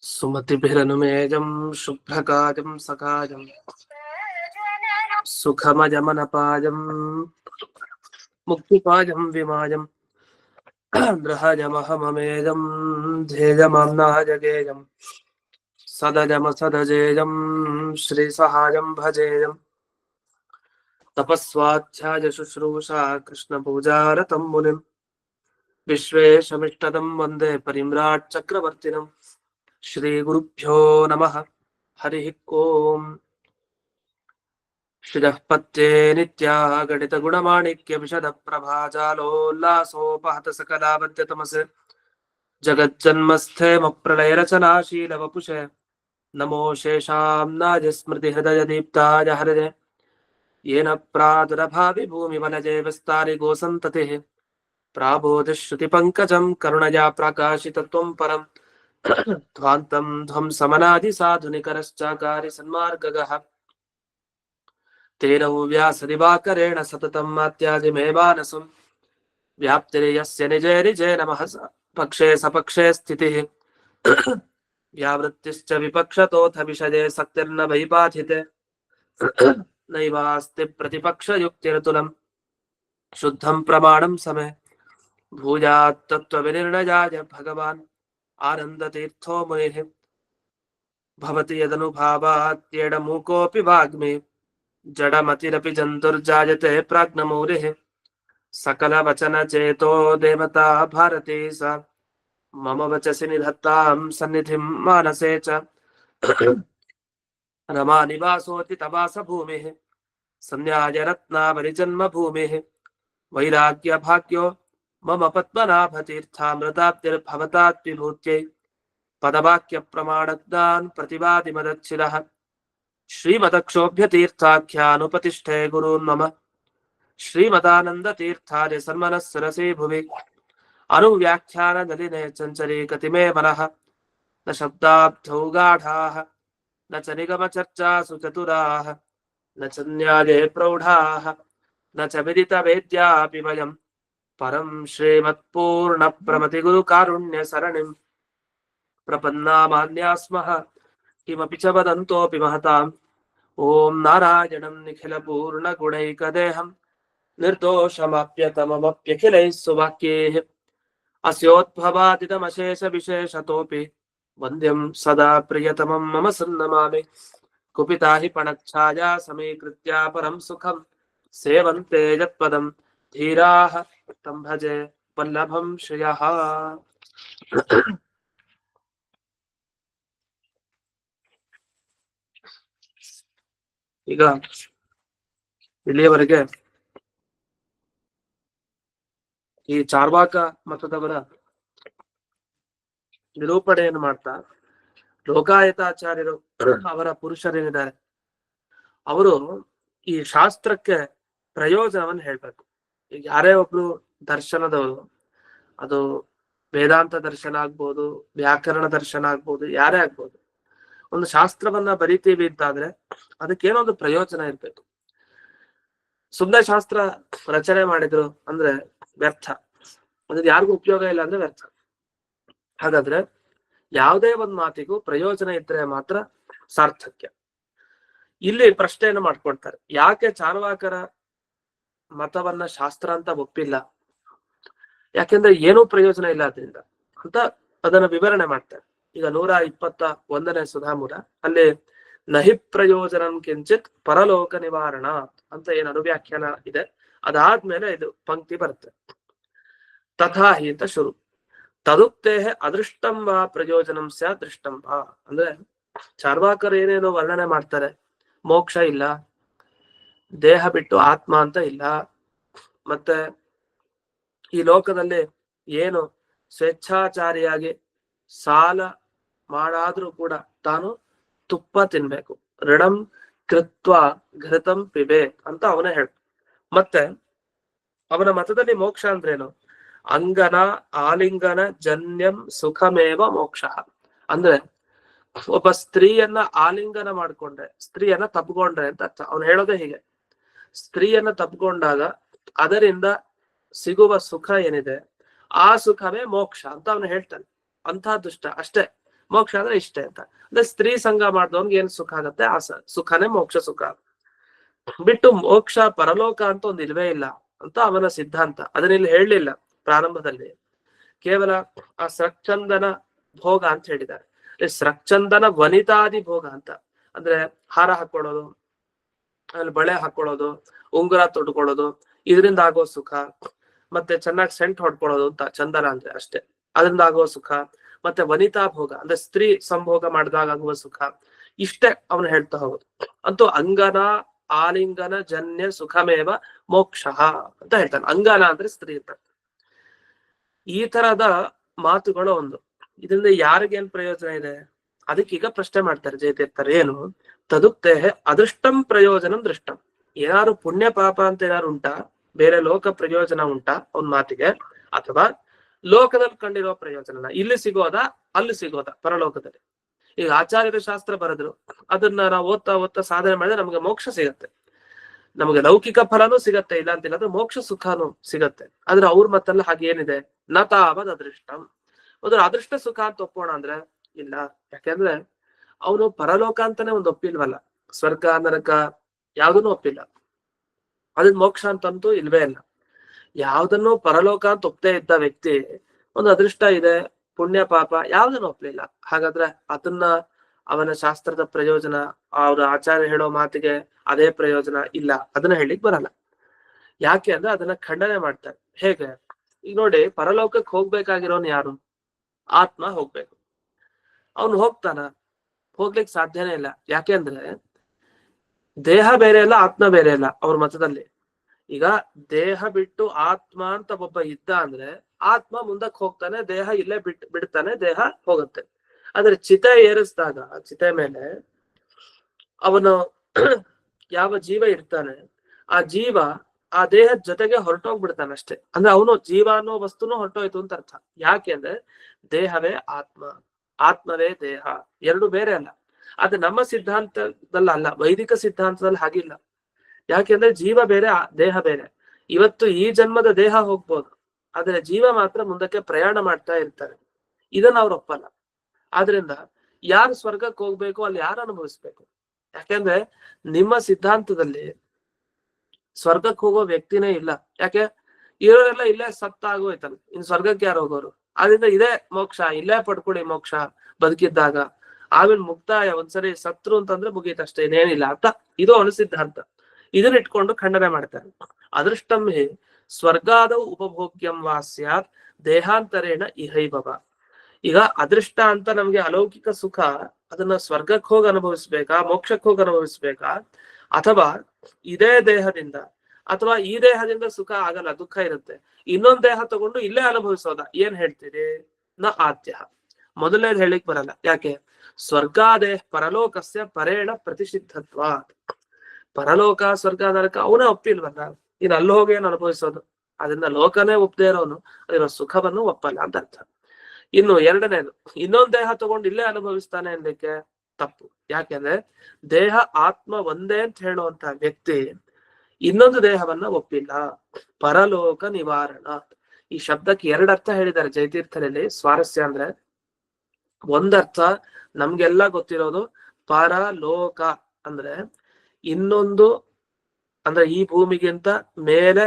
सुमतिभिरनुमेजं शुभ्रकाजं सकाजं सुखमजमनपाजं मुक्तिपाजं विमाजं गृहजमहममेजं ध्येयमाम्नाजगेयं सदजमसदजेयं श्रीसहायं भजेयं तपस्वाध्याय शुश्रूषा कृष्णपूजारतं मुनिं विश्वेशमिष्टदं वन्दे परिम्राट् चक्रवर्तिनं श्रीगुरुभ्यो नमः। हरिः ओम्। श्रियःपत्ये नित्याः गणितगुणमाणिक्यविशदप्रभाजालोल्लासोपहत सकलावद्यतमसे जगज्जन्मस्थेमप्रलयरचनाशीलवपुषे नमो शेषाम्नाय स्मृतिहृदयदीप्ताय हृदे येन प्रादुरभावि भूमिवनजे विस्तारि गोसन्ततिः प्राबोधिश्रुतिपङ्कजं करुणया प्रकाशितत्वं परम् ध्वान्तं ध्वंसमनादिसाधुनिकरश्चाकारि सन्मार्गगः तेन व्यासदिवाकरेण सततं मात्यादिमेवानसं व्याप्तिर्यस्य निजे निजे नमः पक्षे सपक्षे स्थितिः व्यावृत्तिश्च विपक्षतोऽथ विषये सक्तिर्न वैपाथिते नैवास्ति प्रतिपक्षयुक्तिरतुलं शुद्धं प्रमाणं समे भूयात् तत्त्वविनिर्णयाय भगवान् आनन्दतीर्थो मुनिः भवति यदनुभावात्येडमूकोऽपि वाग्मी जडमतिरपि जन्तुर्जायते प्राज्ञमौलिः सकलवचनचेतो देवता भारती सा मम वचसि निधत्तां सन्निधिं मानसे च रमानिवासोऽति तवासभूमिः संन्यायरत्नावलिजन्मभूमिः वैराग्यभाग्यो मम पद्मनाभतीर्थामृताब्धिर्भवताद्विभूत्यै पदवाक्यप्रमाणज्ञान् प्रतिवादिमदच्छिरः श्रीमदक्षोभ्यतीर्थाख्यानुपतिष्ठे गुरून् मम श्रीमदानन्दतीर्थार्य सन्मनः सरसे भुवि अनुव्याख्याननलिने चञ्चरीकतिमे मनः न शब्दाब्धौ गाढाः न च निगमचर्चासु चतुराः न च न्याये प्रौढाः न च विदितवेद्यापि वयं परं श्रीमत्पूर्णप्रमतिगुरुकारुण्यसरणिं प्रपन्नामान्या स्मः किमपि च वदन्तोऽपि महताम् ॐ नारायणं निखिलपूर्णगुणैकदेहं निर्दोषमाप्यतममप्यखिलैः सुवाक्यैः अस्योद्भवादितमशेषविशेषतोऽपि वन्द्यं सदा प्रियतमं मम सन्नमामि कुपिता हि पणच्छाया समीकृत्य परं सुखं सेवन्ते यत्पदं धीराः तं भजे वल्लभं श्रियः। ಈಗ ಇಲ್ಲಿಯವರೆಗೆ ಈ ಚಾರ್ವಾಕ ಮತದವರ ನಿರೂಪಣೆಯನ್ನು ಮಾಡ್ತಾ ಲೋಕಾಯತಾಚಾರ್ಯರು ಅವರ ಪುರುಷರೇನಿದ್ದಾರೆ ಅವರು ಈ ಶಾಸ್ತ್ರಕ್ಕೆ ಪ್ರಯೋಜನವನ್ನು ಹೇಳ್ಬೇಕು. ಈಗ ಯಾರೇ ಒಬ್ರು ದರ್ಶನದವರು, ಅದು ವೇದಾಂತ ದರ್ಶನ ಆಗ್ಬೋದು, ವ್ಯಾಕರಣ ದರ್ಶನ ಆಗ್ಬೋದು, ಯಾರೇ ಆಗ್ಬೋದು, ಒಂದು ಶಾಸ್ತ್ರವನ್ನ ಬರಿತೀವಿ ಅಂತಾದ್ರೆ ಅದಕ್ಕೇನೋ ಒಂದು ಪ್ರಯೋಜನ ಇರ್ಬೇಕು. ಸುಮ್ಮನೆ ಶಾಸ್ತ್ರ ರಚನೆ ಮಾಡಿದ್ರು ಅಂದ್ರೆ ವ್ಯರ್ಥ, ಅದ್ರ ಯಾರಿಗೂ ಉಪಯೋಗ ಇಲ್ಲ ಅಂದ್ರೆ ವ್ಯರ್ಥ. ಹಾಗಾದ್ರೆ ಯಾವುದೇ ಒಂದು ಮಾತಿಗೂ ಪ್ರಯೋಜನ ಇದ್ರೆ ಮಾತ್ರ ಸಾರ್ಥಕ್ಯ. ಇಲ್ಲಿ ಪ್ರಶ್ನೆಯನ್ನು ಮಾಡ್ಕೊಳ್ತಾರೆ, ಯಾಕೆ ಚಾರ್ವಾಕರ ಮತವನ್ನ ಶಾಸ್ತ್ರ ಅಂತ ಒಪ್ಪಿಲ್ಲ, ಯಾಕೆಂದ್ರೆ ಏನೂ ಪ್ರಯೋಜನ ಇಲ್ಲ ಅದರಿಂದ ಅಂತ ಅದನ್ನ ವಿವರಣೆ ಮಾಡ್ತಾರೆ. ಈಗ 121ನೇ ಸುಧಾಮೂಲ ಅಲ್ಲಿ ನಹಿ ಪ್ರಯೋಜನಂ ಕಿಂಚಿತ್ ಪರಲೋಕ ನಿವಾರಣ ಅಂತ ಏನು ಅನುವ್ಯಾಖ್ಯಾನ ಇದೆ, ಅದಾದ್ಮೇಲೆ ಇದು ಪಂಕ್ತಿ ಬರುತ್ತೆ. ತಥಾಹಿ ಅಂತ ಶುರು. ತದುಕ್ತೇ ಅದೃಷ್ಟಂ ವಾ ಪ್ರಯೋಜನಂ ಸ್ಯಾತ್ ದೃಷ್ಟಂ ವಾ. ಅಂದ್ರೆ ಚಾರ್ವಾಕರು ಏನೇನೋ ವರ್ಣನೆ ಮಾಡ್ತಾರೆ, ಮೋಕ್ಷ ಇಲ್ಲ, ದೇಹ ಬಿಟ್ಟು ಆತ್ಮ ಅಂತ ಇಲ್ಲ, ಮತ್ತೆ ಈ ಲೋಕದಲ್ಲಿ ಏನು ಸ್ವೇಚ್ಛಾಚಾರಿಯಾಗಿ ಸಾಲ ಮಾಡಾದ್ರೂ ಕೂಡ ತಾನು ತುಪ್ಪ ತಿನ್ಬೇಕು, ಋಣಂ ಕೃತ್ವ ಘೃತಂ ಪಿಬೆ ಅಂತ ಅವನೇ ಹೇಳ. ಮತ್ತೆ ಅವನ ಮತದಲ್ಲಿ ಮೋಕ್ಷ ಅಂದ್ರೇನು, ಅಂಗನ ಆಲಿಂಗನ ಜನ್ಯಂ ಸುಖಮೇವ ಮೋಕ್ಷ. ಅಂದ್ರೆ ಒಬ್ಬ ಸ್ತ್ರೀಯನ್ನ ಆಲಿಂಗನ ಮಾಡ್ಕೊಂಡ್ರೆ, ಸ್ತ್ರೀಯನ್ನ ತಪ್ಕೊಂಡ್ರೆ ಅಂತ ಅರ್ಥ. ಅವನು ಹೇಳೋದೇ ಹೀಗೆ, ಸ್ತ್ರೀಯನ್ನ ತಪ್ಕೊಂಡಾಗ ಅದರಿಂದ ಸಿಗುವ ಸುಖ ಏನಿದೆ ಆ ಸುಖವೇ ಮೋಕ್ಷ ಅಂತ ಅವನು ಹೇಳ್ತಾನೆ. ಅಂಥ ದುಷ್ಟ ಅಷ್ಟೇ, ಮೋಕ್ಷ ಅಂದ್ರೆ ಇಷ್ಟೇ ಅಂತ. ಅಂದ್ರೆ ಸ್ತ್ರೀ ಸಂಘ ಮಾಡಿದವನ್ಗೆ ಏನ್ ಸುಖ ಆಗತ್ತೆ, ಆ ಸುಖನೇ ಮೋಕ್ಷ ಸುಖ. ಬಿಟ್ಟು ಮೋಕ್ಷ ಪರಲೋಕ ಅಂತ ಒಂದು ಇಲ್ವೇ ಇಲ್ಲ ಅಂತ ಅವನ ಸಿದ್ಧಾಂತ. ಅದನ್ನಿಲ್ಲಿ ಹೇಳಲಿಲ್ಲ ಪ್ರಾರಂಭದಲ್ಲಿ. ಕೇವಲ ಆ ಸೃಕ್ಚಂದನ ಭೋಗ ಅಂತ ಹೇಳಿದ್ದಾರೆ. ಸೃಕ್ಚಂದನ ವನಿತಾದಿ ಭೋಗ ಅಂತ ಅಂದ್ರೆ ಹಾರ ಹಾಕೊಳ್ಳೋದು, ಅಲ್ಲಿ ಬಳೆ ಹಾಕೊಳ್ಳೋದು, ಉಂಗುರ ತೊಡ್ಕೊಳ್ಳೋದು, ಇದರಿಂದ ಆಗೋ ಸುಖ, ಮತ್ತೆ ಚೆನ್ನಾಗಿ ಸೆಂಟ್ ಹೊಡ್ಕೊಳ್ಳೋದು ಅಂತ ಚಂದನ ಅಂದ್ರೆ ಅಷ್ಟೇ, ಅದರಿಂದ ಆಗುವ ಸುಖ, ಮತ್ತೆ ವನಿತಾ ಭೋಗ ಅಂದ್ರೆ ಸ್ತ್ರೀ ಸಂಭೋಗ ಮಾಡಿದಾಗ ಆಗುವ ಸುಖ, ಇಷ್ಟೇ ಅವನು ಹೇಳ್ತಾ ಹೋಗುದು. ಅಂತೂ ಅಂಗನ ಆಲಿಂಗನ ಜನ್ಯ ಸುಖಮೇವ ಮೋಕ್ಷ ಅಂತ ಹೇಳ್ತಾನೆ. ಅಂಗನ ಅಂದ್ರೆ ಸ್ತ್ರೀ ಅಂತ. ಈ ತರದ ಮಾತುಗಳು ಒಂದು. ಇದರಿಂದ ಯಾರಿಗೇನ್ ಪ್ರಯೋಜನ ಇದೆ? ಅದಕ್ಕೀಗ ಪ್ರಶ್ನೆ ಮಾಡ್ತಾರೆ ಜಯತೀರ್ಥರು. ಏನು? ತದುಕ್ತೆ ಅದೃಷ್ಟಂ ಪ್ರಯೋಜನಂ ದೃಷ್ಟಂ. ಏನಾದ್ರು ಪುಣ್ಯ ಪಾಪ ಅಂತ ಏನಾದ್ರು ಉಂಟಾ? ಬೇರೆ ಲೋಕ ಪ್ರಯೋಜನ ಉಂಟಾ ಒಂದ್ ಮಾತಿಗೆ? ಅಥವಾ ಲೋಕದಲ್ಲಿ ಕಂಡಿರೋ ಪ್ರಯೋಜನ ಇಲ್ಲಿ ಸಿಗೋದ, ಅಲ್ಲಿ ಸಿಗೋದ ಪರಲೋಕದಲ್ಲಿ? ಈಗ ಆಚಾರ್ಯರ ಶಾಸ್ತ್ರ ಬರೆದ್ರು, ಅದನ್ನ ನಾವು ಓದ್ತಾ ಓದ್ತಾ ಸಾಧನೆ ಮಾಡಿದ್ರೆ ನಮ್ಗೆ ಮೋಕ್ಷ ಸಿಗತ್ತೆ, ನಮಗೆ ಲೌಕಿಕ ಫಲನೂ ಸಿಗತ್ತೆ, ಇಲ್ಲ ಅಂತಿಲ್ಲ, ಅದು ಮೋಕ್ಷ ಸುಖನೂ ಸಿಗತ್ತೆ. ಆದ್ರೆ ಅವ್ರ ಮತ್ತೆಲ್ಲ ಹಾಗೆ ಏನಿದೆ, ನ ತಾವದ್ ಅದೃಷ್ಟಂ. ಅದ್ರ ಅದೃಷ್ಟ ಸುಖ ಅಂತ ಒಪ್ಪೋಣ ಅಂದ್ರೆ ಇಲ್ಲ. ಯಾಕೆಂದ್ರೆ ಅವನು ಪರಲೋಕ ಅಂತಾನೆ ಒಂದು ಒಪ್ಪಿಲ್ವಲ್ಲ, ಸ್ವರ್ಗ ನರಕ ಯಾವ್ದನ್ನು ಒಪ್ಪಿಲ್ಲ. ಅದನ್ ಮೋಕ್ಷ ಅಂತಂತೂ ಇಲ್ವೇ ಇಲ್ಲ. ಯಾವ್ದನ್ನು ಪರಲೋಕ ಅಂತ ಒಪ್ಪದೇ ಇದ್ದ ವ್ಯಕ್ತಿ ಒಂದು ಅದೃಷ್ಟ ಇದೆ, ಪುಣ್ಯ ಪಾಪ ಯಾವ್ದನ್ನು ಒಪ್ಲಿಲ್ಲ. ಹಾಗಾದ್ರೆ ಅದನ್ನ ಅವನ ಶಾಸ್ತ್ರದ ಪ್ರಯೋಜನ, ಅವ್ರ ಆಚಾರ್ಯ ಹೇಳೋ ಮಾತಿಗೆ ಅದೇ ಪ್ರಯೋಜನ ಇಲ್ಲ, ಅದನ್ನ ಹೇಳಿಕ್ ಬರಲ್ಲ. ಯಾಕೆ ಅಂದ್ರೆ ಅದನ್ನ ಖಂಡನೆ ಮಾಡ್ತಾರೆ. ಹೇಗೆ? ಈಗ ನೋಡಿ, ಪರಲೋಕಕ್ಕೆ ಹೋಗ್ಬೇಕಾಗಿರೋನ್ ಯಾರು? ಆತ್ಮ ಹೋಗ್ಬೇಕು. ಅವನು ಹೋಗ್ತಾನ? ಹೋಗ್ಲಿಕ್ಕೆ ಸಾಧ್ಯನೇ ಇಲ್ಲ. ಯಾಕೆ ಅಂದ್ರೆ ದೇಹ ಬೇರೆ ಇಲ್ಲ, ಆತ್ಮ ಬೇರೆ ಇಲ್ಲ ಅವ್ರ ಮತದಲ್ಲಿ. ಈಗ ದೇಹ ಬಿಟ್ಟು ಆತ್ಮ ಅಂತ ಒಬ್ಬ ಇದ್ದ ಅಂದ್ರೆ ಆತ್ಮ ಮುಂದಕ್ಕೆ ಹೋಗ್ತಾನೆ, ದೇಹ ಇಲ್ಲೇ ಬಿಡ್ತಾನೆ, ದೇಹ ಹೋಗುತ್ತೆ. ಆದ್ರೆ ಚಿತೆ ಏರಿಸಿದಾಗ ಚಿತೆ ಮೇಲೆ ಅವನು ಯಾವ ಜೀವ ಇರ್ತಾನೆ, ಆ ಜೀವ ಆ ದೇಹದ ಜೊತೆಗೆ ಹೊರಟೋಗ್ಬಿಡ್ತಾನೆ ಅಷ್ಟೇ. ಅಂದ್ರೆ ಅವನು ಜೀವ ಅನ್ನೋ ವಸ್ತುನು ಹೊರಟೋಯ್ತು ಅಂತ ಅರ್ಥ. ಯಾಕೆ ಅಂದ್ರೆ ದೇಹವೇ ಆತ್ಮ, ಆತ್ಮವೇ ದೇಹ, ಎರಡು ಬೇರೆ ಅಲ್ಲ. ಅದು ನಮ್ಮ ಸಿದ್ಧಾಂತದಲ್ಲ ಅಲ್ಲ, ವೈದಿಕ ಸಿದ್ಧಾಂತದಲ್ಲಿ ಹಾಗಿಲ್ಲ. ಯಾಕೆಂದ್ರೆ ಜೀವ ಬೇರೆ, ದೇಹ ಬೇರೆ. ಇವತ್ತು ಈ ಜನ್ಮದ ದೇಹ ಹೋಗ್ಬೋದು, ಆದ್ರೆ ಜೀವ ಮಾತ್ರ ಮುಂದಕ್ಕೆ ಪ್ರಯಾಣ ಮಾಡ್ತಾ ಇರ್ತಾರೆ. ಇದನ್ನ ಅವ್ರು ಒಪ್ಪಲ್ಲ. ಆದ್ರಿಂದ ಯಾರು ಸ್ವರ್ಗಕ್ಕೆ ಹೋಗ್ಬೇಕು, ಅಲ್ಲಿ ಯಾರು ಅನುಭವಿಸ್ಬೇಕು? ಯಾಕೆಂದ್ರೆ ನಿಮ್ಮ ಸಿದ್ಧಾಂತದಲ್ಲಿ ಸ್ವರ್ಗಕ್ಕೆ ಹೋಗೋ ವ್ಯಕ್ತಿನೇ ಇಲ್ಲ. ಯಾಕೆ? ಇರೋರೆಲ್ಲ ಇಲ್ಲೇ ಸತ್ತಾಗೋಯ್ತಲ್ಲ, ಇನ್ ಸ್ವರ್ಗಕ್ಕೆ ಯಾರು ಹೋಗೋರು? ಆದ್ರಿಂದ ಇದೇ ಮೋಕ್ಷ, ಇಲ್ಲೇ ಪಡ್ಕೊಳ್ಳಿ ಮೋಕ್ಷ ಬದುಕಿದ್ದಾಗ, ಆಮೇಲೆ ಮುಕ್ತಾಯ, ಒಂದ್ಸರಿ ಸತ್ರು ಅಂತಂದ್ರೆ ಮುಗೀತಷ್ಟೇ, ಇನ್ನೇನಿಲ್ಲ ಅಂತ. ಇದು ಅವನ ಸಿದ್ಧಾಂತ. ಇದನ್ನ ಇಟ್ಕೊಂಡು ಖಂಡನೆ ಮಾಡ್ತಾರೆ. ಅದೃಷ್ಟಂ ಹಿ ಸ್ವರ್ಗಾದ ಉಪಭೋಗ್ಯಂ ವಾ ಸ್ಯಾತ್ ದೇಹಾಂತರೇಣ ಇಹೈಭವ. ಈಗ ಅದೃಷ್ಟ ಅಂತ ನಮ್ಗೆ ಅಲೌಕಿಕ ಸುಖ, ಅದನ್ನ ಸ್ವರ್ಗಕ್ಕೆ ಹೋಗಿ ಅನುಭವಿಸ್ಬೇಕಾ, ಮೋಕ್ಷಕ್ಕೆ ಹೋಗಿ ಅನುಭವಿಸ್ಬೇಕಾ, ಅಥವಾ ಇದೇ ದೇಹದಿಂದ, ಅಥವಾ ಈ ದೇಹದಿಂದ ಸುಖ ಆಗಲ್ಲ, ದುಃಖ ಇರುತ್ತೆ, ಇನ್ನೊಂದ್ ದೇಹ ತಗೊಂಡು ಇಲ್ಲೇ ಅನುಭವಿಸೋದ? ಏನ್ ಹೇಳ್ತೀರಿ? ನ ಆದ್ಯ. ಮೊದಲನೇದು ಹೇಳಿಕ್ ಬರಲ್ಲ. ಯಾಕೆ? ಸ್ವರ್ಗಾದೇಹ ಪರಲೋಕಸ್ಯ ಪರೇಣ ಪ್ರತಿಷಿದ್ಧತ್ವ. ಪರಲೋಕ ಸ್ವರ್ಗ ನರಕ ಅವನೇ ಒಪ್ಪಿಲ್ವಲ್ಲ, ಇನ್ ಅಲ್ಲಿ ಹೋಗಿ ಏನು ಅನುಭವಿಸೋದು? ಅದರಿಂದ ಲೋಕನೇ ಒಪ್ಪದೇ ಇರೋನು ಅದರ ಸುಖವನ್ನು ಒಪ್ಪಲ್ಲ ಅಂತ ಅರ್ಥ. ಇನ್ನು ಎರಡನೇದು, ಇನ್ನೊಂದ್ ದೇಹ ತಗೊಂಡು ಇಲ್ಲೇ ಅನುಭವಿಸ್ತಾನೆ ಅನ್ಲಿಕ್ಕೆ ತಪ್ಪು. ಯಾಕೆಂದ್ರೆ ದೇಹ ಆತ್ಮ ಒಂದೇ ಅಂತ ಹೇಳುವಂತ ವ್ಯಕ್ತಿ ಇನ್ನೊಂದು ದೇಹವನ್ನ ಒಪ್ಪಿಲ್ಲ. ಪರಲೋಕ ನಿವಾರಣ, ಈ ಶಬ್ದಕ್ಕೆ ಎರಡರ್ಥ ಹೇಳಿದ್ದಾರೆ ಜಯತೀರ್ಥರಲ್ಲಿ. ಸ್ವಾರಸ್ಯ ಅಂದ್ರೆ, ಒಂದರ್ಥ ನಮ್ಗೆಲ್ಲ ಗೊತ್ತಿರೋದು, ಪರಲೋಕ ಅಂದ್ರೆ ಇನ್ನೊಂದು, ಅಂದ್ರೆ ಈ ಭೂಮಿಗಿಂತ ಮೇಲೆ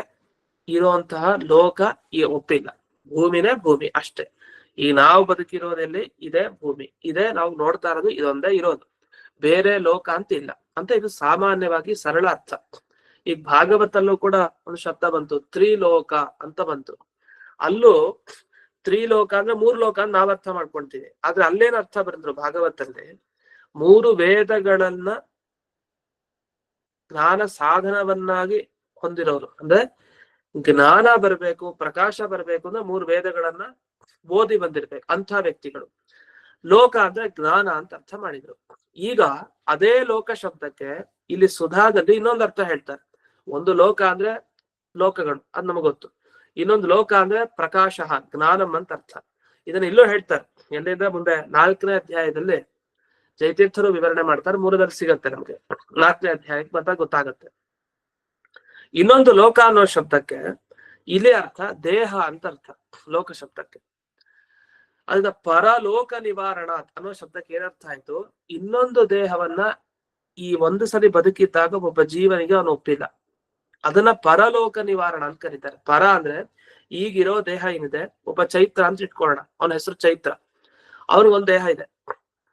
ಇರುವಂತಹ ಲೋಕ ಈ ಒಪ್ಪಿಲ್ಲ. ಭೂಮಿನೇ ಭೂಮಿ ಅಷ್ಟೇ. ಈ ನಾವು ಬದುಕಿರೋದಲ್ಲಿ ಇದೇ ಭೂಮಿ, ಇದೇ ನಾವು ನೋಡ್ತಾ ಇರೋದು, ಇದೊಂದೇ ಇರೋದು, ಬೇರೆ ಲೋಕ ಅಂತ ಇಲ್ಲ ಅಂತ. ಇದು ಸಾಮಾನ್ಯವಾಗಿ ಸರಳ ಅರ್ಥ. ಈಗ ಭಾಗವತಲ್ಲೂ ಕೂಡ ಒಂದು ಶಬ್ದ ಬಂತು, ತ್ರಿಲೋಕ ಅಂತ ಬಂತು. ಅಲ್ಲೂ ತ್ರಿಲೋಕ ಅಂದ್ರೆ ಮೂರು ಲೋಕ ಅಂತ ನಾವ್ ಅರ್ಥ ಮಾಡ್ಕೊಳ್ತೀವಿ. ಆದ್ರೆ ಅಲ್ಲೇನ್ ಅರ್ಥ ಬರೆದ್ರು ಭಾಗವತಲ್ಲಿ, ಮೂರು ವೇದಗಳನ್ನ ಜ್ಞಾನ ಸಾಧನವನ್ನಾಗಿ ಹೊಂದಿರೋರು. ಅಂದ್ರೆ ಜ್ಞಾನ ಬರ್ಬೇಕು, ಪ್ರಕಾಶ ಬರ್ಬೇಕು ಅಂದ್ರೆ ಮೂರು ವೇದಗಳನ್ನ ಓದಿ ಬಂದಿರ್ಬೇಕು ಅಂತ ವ್ಯಕ್ತಿಗಳು. ಲೋಕ ಅಂದ್ರೆ ಜ್ಞಾನ ಅಂತ ಅರ್ಥ ಮಾಡಿದ್ರು. ಈಗ ಅದೇ ಲೋಕ ಶಬ್ದಕ್ಕೆ ಇಲ್ಲಿ ಸುಧಾದಲ್ಲಿ ಇನ್ನೊಂದು ಅರ್ಥ ಹೇಳ್ತಾರೆ. ಒಂದು ಲೋಕ ಅಂದ್ರೆ ಲೋಕಗಳು, ಅದ್ ನಮಗ್ ಗೊತ್ತು. ಇನ್ನೊಂದು ಲೋಕ ಅಂದ್ರೆ ಪ್ರಕಾಶ, ಜ್ಞಾನಂ ಅಂತ ಅರ್ಥ. ಇದನ್ನ ಇಲ್ಲೂ ಹೇಳ್ತಾರೆ. ಎಲ್ಲಿಂದ ಮುಂದೆ 4ನೇ ಅಧ್ಯಾಯದಲ್ಲಿ ಜಯತೀರ್ಥರು ವಿವರಣೆ ಮಾಡ್ತಾರೆ. 3ರಲ್ಲಿ ಸಿಗತ್ತೆ ನಮ್ಗೆ, 4ನೇ ಅಧ್ಯಾಯಕ್ಕೆ ಬಂದಾಗ ಗೊತ್ತಾಗತ್ತೆ. ಇನ್ನೊಂದು ಲೋಕ ಅನ್ನೋ ಶಬ್ದಕ್ಕೆ ಇಲ್ಲಿ ಅರ್ಥ ದೇಹ ಅಂತ ಅರ್ಥ ಲೋಕ ಶಬ್ದಕ್ಕೆ. ಅದನ್ನ ಪರಲೋಕ ನಿವಾರಣ ಅನ್ನೋ ಶಬ್ದಕ್ಕೆ ಏನರ್ಥ ಆಯ್ತು? ಇನ್ನೊಂದು ದೇಹವನ್ನ ಈ ಒಂದು ಸರಿ ಬದುಕಿದ್ದಾಗ ಒಬ್ಬ ಜೀವನಿಗೆ ಅವನು ಒಪ್ಪಿಲ್ಲ, ಅದನ್ನ ಪರಲೋಕ ನಿವಾರಣ ಅಂತ ಕರೀತಾರೆ. ಪರ ಅಂದ್ರೆ ಈಗಿರೋ ದೇಹ ಏನಿದೆ, ಒಬ್ಬ ಚೈತ್ರ ಅಂತ ಇಟ್ಕೊಳ್ಳೋಣ, ಅವನ ಹೆಸರು ಚೈತ್ರ, ಅವನಿಗೊಂದು ದೇಹ ಇದೆ,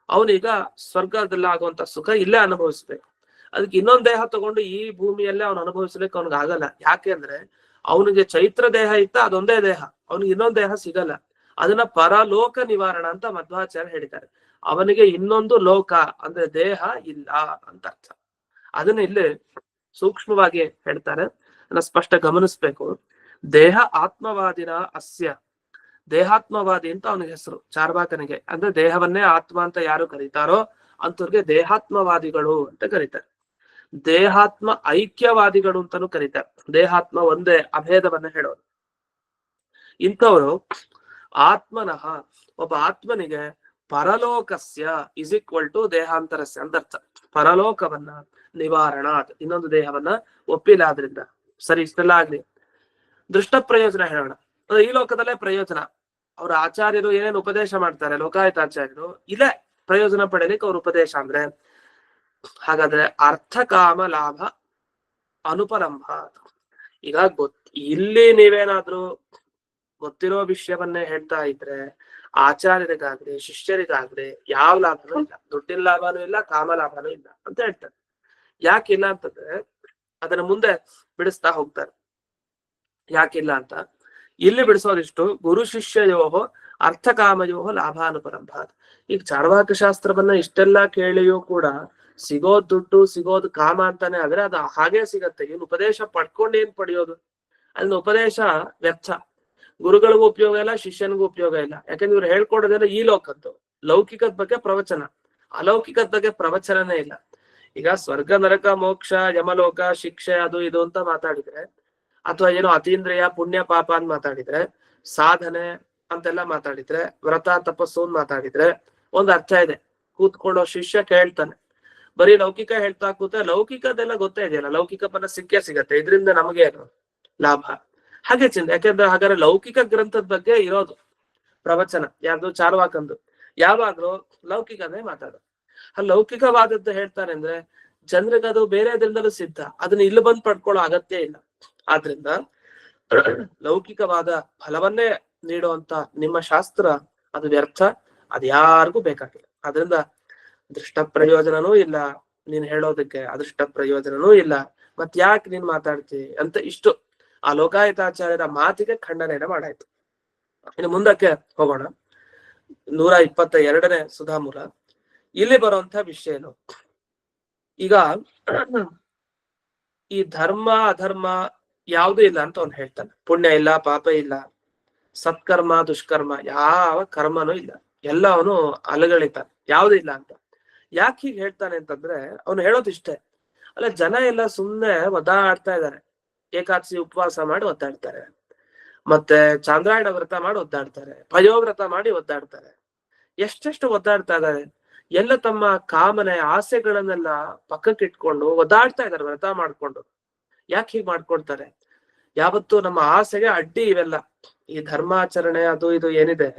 ಅವನೀಗ ಸ್ವರ್ಗದಲ್ಲಿ ಆಗುವಂತ ಸುಖ ಇಲ್ಲೇ ಅನುಭವಿಸ್ಬೇಕು. ಅದಕ್ಕೆ ಇನ್ನೊಂದ್ ದೇಹ ತಗೊಂಡು ಈ ಭೂಮಿಯಲ್ಲೇ ಅವ್ನು ಅನುಭವಿಸ್ಲಿಕ್ಕೆ ಅವ್ನಿಗೆ ಆಗಲ್ಲ. ಯಾಕೆ ಅಂದ್ರೆ ಅವನಿಗೆ ಚೈತ್ರ ದೇಹ ಇತ್ತ, ಅದೊಂದೇ ದೇಹ, ಅವನಿಗೆ ಇನ್ನೊಂದ್ ದೇಹ ಸಿಗಲ್ಲ. ಅದನ್ನ ಪರಲೋಕ ನಿವಾರಣ ಅಂತ ಮಧ್ವಾಚಾರ್ಯ ಹೇಳಿದ್ದಾರೆ. ಅವನಿಗೆ ಇನ್ನೊಂದು ಲೋಕ ಅಂದ್ರೆ ದೇಹ ಇಲ್ಲ ಅಂತ ಅರ್ಥ. ಅದನ್ನ ಇಲ್ಲಿ ಸೂಕ್ಷ್ಮವಾಗಿ ಹೇಳ್ತಾರೆ, ಅದನ್ನ ಸ್ಪಷ್ಟ ಗಮನಿಸ್ಬೇಕು. ದೇಹ ಆತ್ಮವಾದಿನ ಅಸ್ಯ, ದೇಹಾತ್ಮವಾದಿ ಅಂತ ಅವನಿಗೆ ಹೆಸರು ಚಾರ್ವಾಕನಿಗೆ. ಅಂದ್ರೆ ದೇಹವನ್ನೇ ಆತ್ಮ ಅಂತ ಯಾರು ಕರೀತಾರೋ ಅಂತವ್ರಿಗೆ ದೇಹಾತ್ಮವಾದಿಗಳು ಅಂತ ಕರೀತಾರೆ. ದೇಹಾತ್ಮ ಐಕ್ಯವಾದಿಗಳು ಅಂತಾನು ಕರೀತಾರೆ. ದೇಹಾತ್ಮ ಒಂದೇ ಅಭೇದವನ್ನ ಹೇಳೋರು. ಇಂಥವ್ರು ಆತ್ಮನಃ, ಒಬ್ಬ ಆತ್ಮನಿಗೆ ಪರಲೋಕಸ್ಯ ಇಸ್ ಈಕ್ವಲ್ ಟು ದೇಹಾಂತರಸ್ಯ ಅಂತ ಅರ್ಥ. ಪರಲೋಕವನ್ನ ನಿವಾರಣ, ಇನ್ನೊಂದು ದೇಹವನ್ನ ಒಪ್ಪಿಲ್ಲ. ಆದ್ರಿಂದ ಸರಿ, ಇಷ್ಟೆಲ್ಲ ಆಗ್ಲಿ. ದೃಷ್ಟ ಪ್ರಯೋಜನ ಹೇಳೋಣ. ಈ ಲೋಕದಲ್ಲೇ ಪ್ರಯೋಜನ. ಅವ್ರ ಆಚಾರ್ಯರು ಏನೇನು ಉಪದೇಶ ಮಾಡ್ತಾರೆ, ಲೋಕಾಯತ ಆಚಾರ್ಯರು, ಇಲ್ಲೇ ಪ್ರಯೋಜನ ಪಡೆಯಲಿಕ್ಕೆ ಅವ್ರ ಉಪದೇಶ ಅಂದ್ರೆ. ಹಾಗಾದ್ರೆ ಅರ್ಥ ಕಾಮ ಲಾಭ ಅನುಪಲಂಭ. ಈಗ ಇಲ್ಲಿ ನೀವೇನಾದ್ರೂ ಗೊತ್ತಿರೋ ವಿಷಯವನ್ನೇ ಹೇಳ್ತಾ ಇದ್ರೆ ಆಚಾರ್ಯರಿಗಾಗ್ಲಿ ಶಿಷ್ಯರಿಗಾಗ್ಲಿ ಯಾವ ಲಾಭನೂ ಇಲ್ಲ, ದುಡ್ಡಿನ ಲಾಭನೂ ಇಲ್ಲ, ಕಾಮ ಲಾಭನೂ ಇಲ್ಲ ಅಂತ ಹೇಳ್ತಾರೆ. ಯಾಕಿಲ್ಲ ಅಂತಂದ್ರೆ ಅದನ್ನ ಮುಂದೆ ಬಿಡಿಸ್ತಾ ಹೋಗ್ತಾರೆ ಯಾಕಿಲ್ಲ ಅಂತ. ಇಲ್ಲಿ ಬಿಡಿಸೋದಿಷ್ಟು ಗುರು ಶಿಷ್ಯಯೋಹೋ ಅರ್ಥ ಕಾಮಯೋಹೋ ಲಾಭಾನುಪರಂಭ. ಈಗ ಚಾರ್ವಾಕ ಶಾಸ್ತ್ರವನ್ನ ಇಷ್ಟೆಲ್ಲಾ ಕೇಳಿಯೂ ಕೂಡ ಸಿಗೋದ್ ದುಡ್ಡು, ಸಿಗೋದು ಕಾಮ ಅಂತಾನೆ ಆದ್ರೆ ಅದು ಹಾಗೆ ಸಿಗತ್ತೆ. ಇವ್ನು ಉಪದೇಶ ಪಡ್ಕೊಂಡು ಏನ್ ಪಡೆಯೋದು? ಅದನ್ನ ಉಪದೇಶ ವ್ಯರ್ಥ. ಗುರುಗಳಿಗೂ ಉಪಯೋಗ ಇಲ್ಲ, ಶಿಷ್ಯನಿಗೂ ಉಪಯೋಗ ಇಲ್ಲ. ಯಾಕಂದ್ರೆ ಇವ್ರು ಹೇಳ್ಕೊಡೋದೇನೋ ಈ ಲೋಕದ್ದು, ಲೌಕಿಕದ ಬಗ್ಗೆ ಪ್ರವಚನ, ಅಲೌಕಿಕದ ಬಗ್ಗೆ ಪ್ರವಚನನೇ ಇಲ್ಲ. ಈಗ ಸ್ವರ್ಗ ನರಕ ಮೋಕ್ಷ ಯಮಲೋಕ ಶಿಕ್ಷೆ ಅದು ಇದು ಅಂತ ಮಾತಾಡಿದ್ರೆ, ಅಥವಾ ಏನೋ ಅತೀಂದ್ರಿಯ ಪುಣ್ಯ ಪಾಪ ಅಂತ ಮಾತಾಡಿದ್ರೆ, ಸಾಧನೆ ಅಂತೆಲ್ಲ ಮಾತಾಡಿದ್ರೆ, ವ್ರತ ತಪಸ್ಸು ಅಂತ ಮಾತಾಡಿದ್ರೆ ಒಂದ್ ಅರ್ಥ ಇದೆ. ಕೂತ್ಕೊಳ್ಳೋ ಶಿಷ್ಯ ಕೇಳ್ತಾನೆ. ಬರೀ ಲೌಕಿಕ ಹೇಳ್ತಾ ಕೂತ ಲೌಕಿಕದೆಲ್ಲ ಗೊತ್ತೇ ಇದೆಯಲ್ಲ, ಲೌಕಿಕ ಪದ ಸಿಕ್ಕೇ ಸಿಗತ್ತೆ, ಇದರಿಂದ ನಮಗೆ ಏನು ಲಾಭ? ಹಾಗೆ ಚಿಂತೆ. ಯಾಕೆಂದ್ರೆ ಹಾಗಾದ್ರೆ ಲೌಕಿಕ ಗ್ರಂಥದ ಬಗ್ಗೆ ಇರೋದು ಪ್ರವಚನ ಯಾರ್ದು? ಚಾರ್ವಾಕಂದು. ಯಾವಾಗ್ಲೂ ಲೌಕಿಕನೇ ಮಾತಾಡೋದು. ಆ ಲೌಕಿಕವಾದದ್ದು ಹೇಳ್ತಾರೆ ಅಂದ್ರೆ ಜನರಿಗೆ ಅದು ಬೇರೆ ದಿನದಲ್ಲೂ ಸಿದ್ಧ, ಅದನ್ನ ಇಲ್ಲಿ ಬಂದು ಪಡ್ಕೊಳ್ಳೋ ಅಗತ್ಯ ಇಲ್ಲ. ಆದ್ರಿಂದ ಲೌಕಿಕವಾದ ಫಲವನ್ನೇ ನೀಡುವಂತ ನಿಮ್ಮ ಶಾಸ್ತ್ರ ಅದು ವ್ಯರ್ಥ, ಅದು ಯಾರಿಗೂ ಬೇಕಾಗಿಲ್ಲ. ಆದ್ರಿಂದ ದೃಷ್ಟ ಪ್ರಯೋಜನನೂ ಇಲ್ಲ ನೀನ್ ಹೇಳೋದಕ್ಕೆ, ಅದೃಷ್ಟ ಪ್ರಯೋಜನನೂ ಇಲ್ಲ, ಮತ್ ಯಾಕೆ ನೀನ್ ಮಾತಾಡ್ತಿ ಅಂತ ಇಷ್ಟು ಆ ಲೋಕಾಯತಾಚಾರ್ಯರ ಮಾತಿಗೆ ಖಂಡನೆಯನ್ನು ಮಾಡಾಯ್ತು. ಇನ್ನು ಮುಂದಕ್ಕೆ ಹೋಗೋಣ. 122ನೇ ಸುಧಾಮೂಲ. ಇಲ್ಲಿ ಬರುವಂತ ವಿಷಯ ಏನು? ಈಗ ಈ ಧರ್ಮ ಅಧರ್ಮ ಯಾವ್ದು ಇಲ್ಲ ಅಂತ ಅವ್ನು ಹೇಳ್ತಾನೆ. ಪುಣ್ಯ ಇಲ್ಲ, ಪಾಪ ಇಲ್ಲ, ಸತ್ಕರ್ಮ ದುಷ್ಕರ್ಮ ಯಾವ ಕರ್ಮನೂ ಇಲ್ಲ, ಎಲ್ಲ ಅವನು ಅಲಗಳಿತಾನೆ, ಯಾವ್ದು ಇಲ್ಲ ಅಂತ. ಯಾಕೆ ಹೀಗೆ ಹೇಳ್ತಾನೆ ಅಂತಂದ್ರೆ ಅವನು ಹೇಳೋದಿಷ್ಟೇ. ಅಲ್ಲ, ಜನ ಎಲ್ಲ ಸುಮ್ನೆ ಒದ್ದಾಡ್ತಾ ಇದ್ದಾರೆ, ಏಕಾದಶಿ ಉಪವಾಸ ಮಾಡಿ ಒದ್ದಾಡ್ತಾರೆ, ಮತ್ತೆ ಚಾಂದ್ರಾಯಣ ವ್ರತ ಮಾಡಿ ಒದ್ದಾಡ್ತಾರೆ, ಪಯೋವ್ರತ ಮಾಡಿ ಒದ್ದಾಡ್ತಾರೆ. ಎಷ್ಟೆಷ್ಟು ಒದ್ದಾಡ್ತಾ ಇದ್ದಾರೆ. ಎಲ್ಲ ತಮ್ಮ ಕಾಮನೆ ಆಸೆಗಳನ್ನೆಲ್ಲ ಪಕ್ಕಕ್ಕೆ ಇಟ್ಕೊಂಡು ಒದ್ದಾಡ್ತಾ ಇದ್ದಾರೆ ವ್ರತ ಮಾಡ್ಕೊಂಡು. ಯಾಕೆ ಹೀಗೆ ಮಾಡ್ಕೊಳ್ತಾರೆ? ಯಾವತ್ತು ನಮ್ಮ ಆಸೆಗೆ ಅಡ್ಡಿ ಇವೆಲ್ಲ. ಈ ಧರ್ಮಾಚರಣೆ ಅದು ಇದು ಏನಿದೆ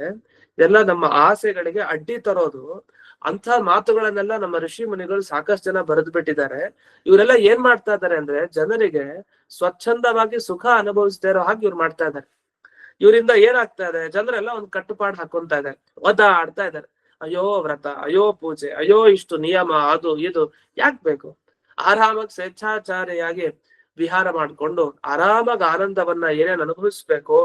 ಇದೆಲ್ಲ ನಮ್ಮ ಆಸೆಗಳಿಗೆ ಅಡ್ಡಿ ತರೋದು. ಅಂತ ಮಾತುಗಳನ್ನೆಲ್ಲ ನಮ್ಮ ಋಷಿ ಮುನಿಗಳು ಸಾಕಷ್ಟು ಜನ ಬರೆದು ಬಿಟ್ಟಿದ್ದಾರೆ. ಇವರೆಲ್ಲ ಏನ್ ಮಾಡ್ತಾ ಇದ್ದಾರೆ ಅಂದ್ರೆ ಜನರಿಗೆ ಸ್ವಚ್ಛಂದವಾಗಿ ಸುಖ ಅನುಭವಿಸ್ತಾ ಇರೋ ಹಾಗೆ ಇವ್ರು ಮಾಡ್ತಾ ಇದ್ದಾರೆ. ಇವರಿಂದ ಏನಾಗ್ತಾ ಇದೆ, ಜನರೆಲ್ಲ ಒಂದು ಕಟ್ಟುಪಾಡು ಹಾಕೊಂತ ಇದ್ದಾರೆ, ಒದ್ದಾಡ್ತಾ ಇದ್ದಾರೆ. ಅಯ್ಯೋ ವ್ರತ, ಅಯ್ಯೋ ಪೂಜೆ, ಅಯ್ಯೋ ಇಷ್ಟು ನಿಯಮ, ಅದು ಇದು ಯಾಕೆ ಬೇಕು? ಆರಾಮಾಗಿ ಸ್ವೇಚ್ಛಾಚಾರಿಯಾಗಿ ವಿಹಾರ ಮಾಡ್ಕೊಂಡು ಆರಾಮಾಗಿ ಆನಂದವನ್ನ ಏನೇನು ಅನುಭವಿಸ್ಬೇಕು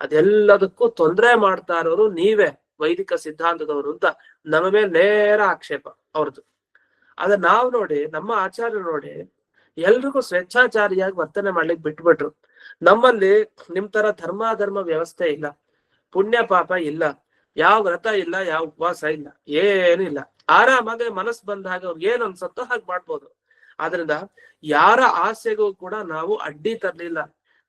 ಅದೆಲ್ಲದಕ್ಕೂ ತೊಂದರೆ ಮಾಡ್ತಾ ಇರೋರು ನೀವೇ ವೈದಿಕ ಸಿದ್ಧಾಂತದವರು ಅಂತ ನಮ್ಮ ಮೇಲೆ ನೇರ ಆಕ್ಷೇಪ ಅವ್ರದ್ದು. ಆದ್ರೆ ನಾವ್ ನೋಡಿ, ನಮ್ಮ ಆಚಾರ್ಯರು ನೋಡಿ ಎಲ್ರಿಗೂ ಸ್ವೇಚ್ಛಾಚಾರಿಯಾಗಿ ವರ್ತನೆ ಮಾಡ್ಲಿಕ್ಕೆ ಬಿಟ್ಬಿಟ್ರು. ನಮ್ಮಲ್ಲಿ ನಿಮ್ ತರ ಧರ್ಮಾಧರ್ಮ ವ್ಯವಸ್ಥೆ ಇಲ್ಲ, ಪುಣ್ಯ ಪಾಪ ಇಲ್ಲ, ಯಾವ ವ್ರತ ಇಲ್ಲ, ಯಾವ ಉಪವಾಸ ಇಲ್ಲ, ಏನಿಲ್ಲ. ಆರಾಮಾಗಿ ಮನಸ್ಸು ಬಂದ ಹಾಗೆ ಅವ್ರಿಗೆ ಏನ್ ಅನ್ಸತ್ತೋ ಹಾಗೆ ಮಾಡ್ಬೋದು. ಆದ್ರಿಂದ ಯಾರ ಆಸೆಗೂ ಕೂಡ ನಾವು ಅಡ್ಡಿ ತರ್ಲಿಲ್ಲ.